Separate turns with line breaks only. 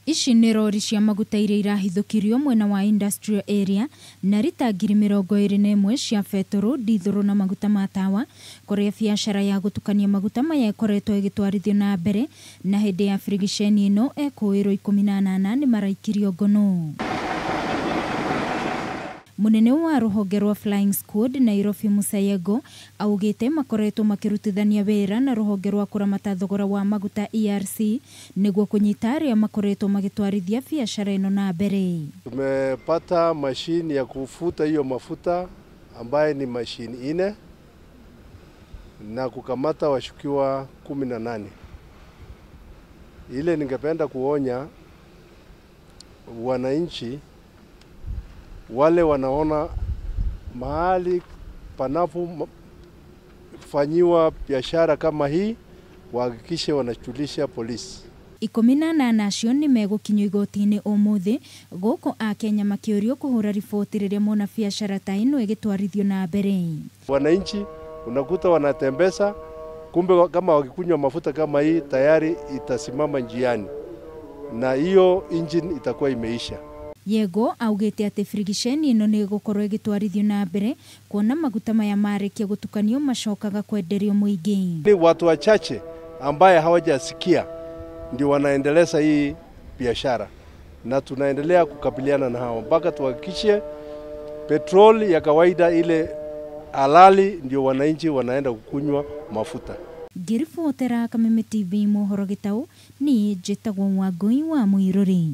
Ici nĩ rori cia maguta iria irahithũkirio mwena wa industrial area na rita 21,000 cia beturu, ndithuru na maguta ma tawa, kũrĩa biacara ya gutukania maguta maya ĩkoretwo ĩgĩtwarithio na mbere, na hĩndĩ ya birigiceni ĩno ekuĩrwo 18 nĩ maraikirio ngono. Munene wa ruhonge rwa Flying Squad Nairobi Musa Yego augĩte makoretwo makirutithania wĩra na ruhonge rwa kuramata thogora wa maguta ERC nĩguo kunyita arĩa makoretwo magitwarithia biacara ĩno na mbere.
Tumepata mashini ya kufuta hiyo mafuta ambaye ni mashini 4 na kukamata washukiwa 18. Ile ningependa kuonya wananchi wale wanaona mahali panapo fanyiwa biashara kama hii wahakikishe wanachulisha polisi.
18 acio nĩ megũkinyio igoti-inĩ ũmũthĩ gũkũ a Kenya makĩũrio kũhũra riboti rĩrĩa mona biacara ta ĩno ĩgĩtwarithio na mbere.
Wananchi unakuta wanatembeza, kumbe kama wakikunywa mafuta kama hii tayari itasimama njiani na hiyo engine itakuwa imeisha.
Yego augĩte atĩ birigiceni ĩno nĩ ĩgũkorwo ĩgĩtwarithio na mbere kuona maguta maya marĩkia gutukanio macokaga kwenderio mũingĩ.
Ni watu wachache ambaye hawajasikia ndio wanaendeleza hii biashara na tunaendelea kukabiliana na hao mpaka tuhakikishe petroli ya kawaida ile halali ndio wananchi wanaenda kukunywa mafuta.
Ngiribotera Kameme TV mohoro gitau ni njĩtagwo Wangui wa Muiruri.